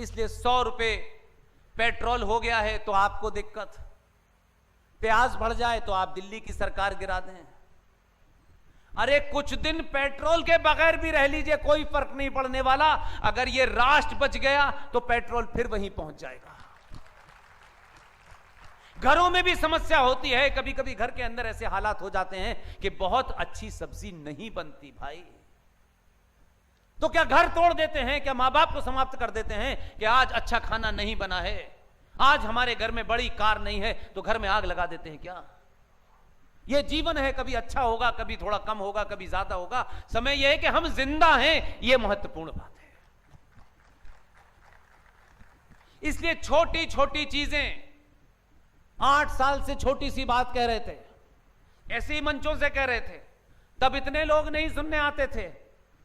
इसलिए 100 रुपए पेट्रोल हो गया है तो आपको दिक्कत, प्याज बढ़ जाए तो आप दिल्ली की सरकार गिरा दें। अरे कुछ दिन पेट्रोल के बगैर भी रह लीजिए, कोई फर्क नहीं पड़ने वाला। अगर ये राष्ट्र बच गया तो पेट्रोल फिर वहीं पहुंच जाएगा। घरों में भी समस्या होती है, कभी कभी घर के अंदर ऐसे हालात हो जाते हैं कि बहुत अच्छी सब्जी नहीं बनती भाई, तो क्या घर तोड़ देते हैं, क्या मां बाप को समाप्त कर देते हैं कि आज अच्छा खाना नहीं बना है, आज हमारे घर में बड़ी कार नहीं है, तो घर में आग लगा देते हैं क्या? यह जीवन है, कभी अच्छा होगा, कभी थोड़ा कम होगा, कभी ज्यादा होगा। समय यह है कि हम जिंदा हैं, यह महत्वपूर्ण बात है। इसलिए छोटी छोटी चीजें, 8 साल से छोटी सी बात कह रहे थे, ऐसे ही मंचों से कह रहे थे, तब इतने लोग नहीं सुनने आते थे,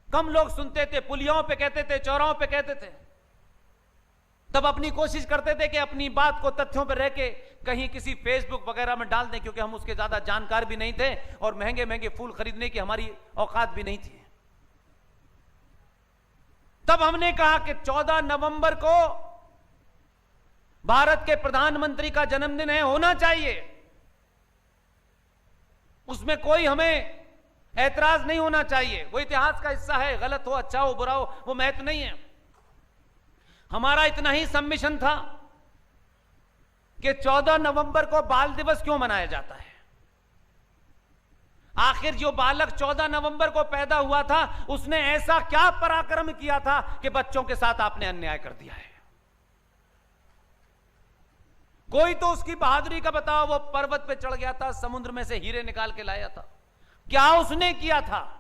कम लोग सुनते थे, पुलियों पे कहते थे, चौराहों पे कहते थे, तब अपनी कोशिश करते थे कि अपनी बात को तथ्यों पर रह के कहीं किसी फेसबुक वगैरह में डाल दें, क्योंकि हम उसके ज्यादा जानकार भी नहीं थे और महंगे महंगे फूल खरीदने की हमारी औकात भी नहीं थी। तब हमने कहा कि 14 नवंबर को भारत के प्रधानमंत्री का जन्मदिन है, होना चाहिए, उसमें कोई हमें ऐतराज नहीं होना चाहिए। वो इतिहास का हिस्सा है, गलत हो, अच्छा हो, बुरा हो, वो महत्व नहीं है। हमारा इतना ही सबमिशन था कि 14 नवंबर को बाल दिवस क्यों मनाया जाता है? आखिर जो बालक 14 नवंबर को पैदा हुआ था, उसने ऐसा क्या पराक्रम किया था कि बच्चों के साथ आपने अन्याय कर दिया है? कोई तो उसकी बहादुरी का बताओ, वो पर्वत पे चढ़ गया था, समुद्र में से हीरे निकाल के लाया था, क्या उसने किया था?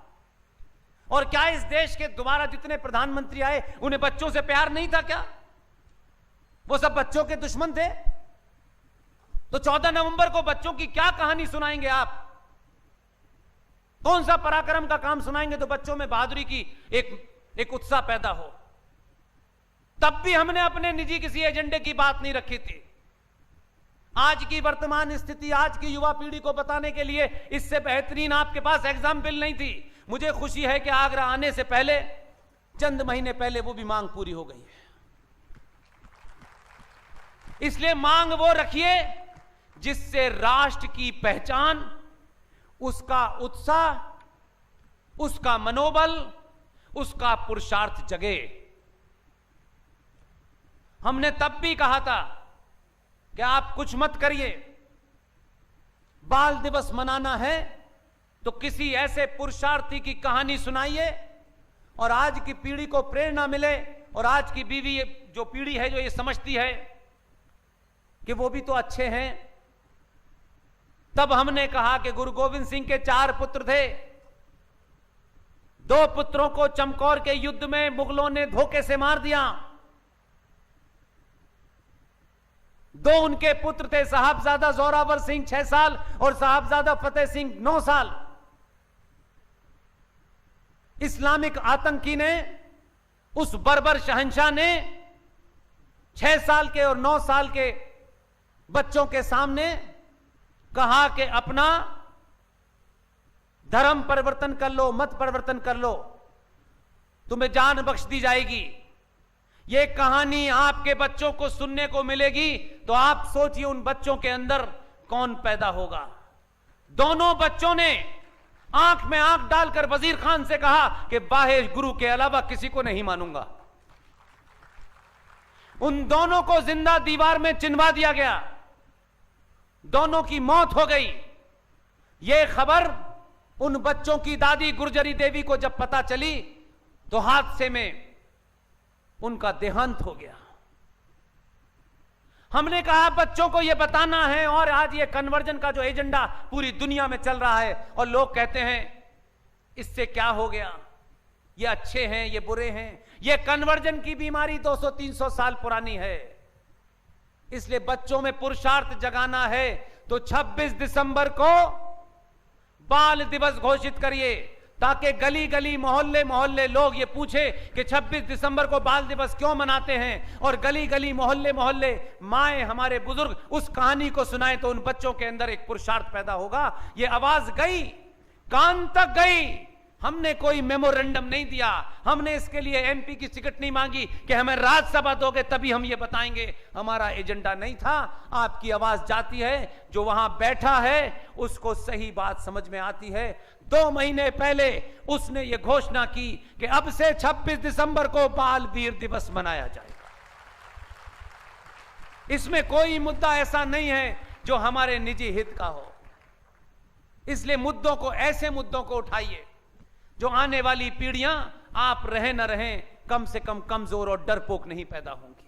और क्या इस देश के दोबारा जितने प्रधानमंत्री आए उन्हें बच्चों से प्यार नहीं था क्या? वो सब बच्चों के दुश्मन थे? तो 14 नवंबर को बच्चों की क्या कहानी सुनाएंगे आप? कौन सा पराक्रम का काम सुनाएंगे तो बच्चों में बहादुरी की एक उत्साह पैदा हो? तब भी हमने अपने निजी किसी एजेंडे की बात नहीं रखी थी। आज की वर्तमान स्थिति, आज की युवा पीढ़ी को बताने के लिए इससे बेहतरीन आपके पास एग्जाम्पल नहीं थी। मुझे खुशी है कि आगरा आने से पहले, चंद महीने पहले, वो भी मांग पूरी हो गई है। इसलिए मांग वो रखिए जिससे राष्ट्र की पहचान, उसका उत्साह, उसका मनोबल, उसका पुरुषार्थ जगे। हमने तब भी कहा था कि आप कुछ मत करिए, बाल दिवस मनाना है तो किसी ऐसे पुरुषार्थी की कहानी सुनाइए और आज की पीढ़ी को प्रेरणा मिले, और आज की बीवी जो पीढ़ी है जो ये समझती है कि वो भी तो अच्छे हैं। तब हमने कहा कि गुरु गोविंद सिंह के 4 पुत्र थे, 2 पुत्रों को चमकौर के युद्ध में मुगलों ने धोखे से मार दिया। 2 उनके पुत्र थे, साहबजादा जोरावर सिंह 6 साल और साहबजादा फतेह सिंह 9 साल। इस्लामिक आतंकी ने, उस बर्बर शहंशाह ने 6 साल के और 9 साल के बच्चों के सामने कहा कि अपना धर्म परिवर्तन कर लो, मत परिवर्तन कर लो, तुम्हें जान बख्श दी जाएगी। ये कहानी आपके बच्चों को सुनने को मिलेगी तो आप सोचिए उन बच्चों के अंदर कौन पैदा होगा। दोनों बच्चों ने आंख में आंख डालकर वजीर खान से कहा कि बाहे गुरु के अलावा किसी को नहीं मानूंगा। उन दोनों को जिंदा दीवार में चिनवा दिया गया, दोनों की मौत हो गई। यह खबर उन बच्चों की दादी गुर्जरी देवी को जब पता चली तो हादसे में उनका देहांत हो गया। हमने कहा बच्चों को यह बताना है, और आज ये कन्वर्जन का जो एजेंडा पूरी दुनिया में चल रहा है और लोग कहते हैं इससे क्या हो गया, ये अच्छे हैं, ये बुरे हैं, ये कन्वर्जन की बीमारी 200-300 साल पुरानी है। इसलिए बच्चों में पुरुषार्थ जगाना है तो 26 दिसंबर को बाल दिवस घोषित करिए, ताकि गली गली मोहल्ले मोहल्ले लोग ये पूछे कि 26 दिसंबर को बाल दिवस क्यों मनाते हैं, और गली गली मोहल्ले मोहल्ले माए, हमारे बुजुर्ग उस कहानी को सुनाए तो उन बच्चों के अंदर एक पुरुषार्थ पैदा होगा। ये आवाज गई, कान तक गई, हमने कोई मेमोरेंडम नहीं दिया, हमने इसके लिए एमपी की टिकट नहीं मांगी कि हमें राज्यसभा दोगे तभी हम ये बताएंगे। हमारा एजेंडा नहीं था। आपकी आवाज जाती है, जो वहां बैठा है उसको सही बात समझ में आती है। 2 महीने पहले उसने ये घोषणा की कि अब से 26 दिसंबर को बाल वीर दिवस मनाया जाएगा। इसमें कोई मुद्दा ऐसा नहीं है जो हमारे निजी हित का हो। इसलिए मुद्दों को, ऐसे मुद्दों को उठाइए जो आने वाली पीढ़ियां, आप रहे न रहें, कम से कम कमजोर और डरपोक नहीं पैदा होंगी।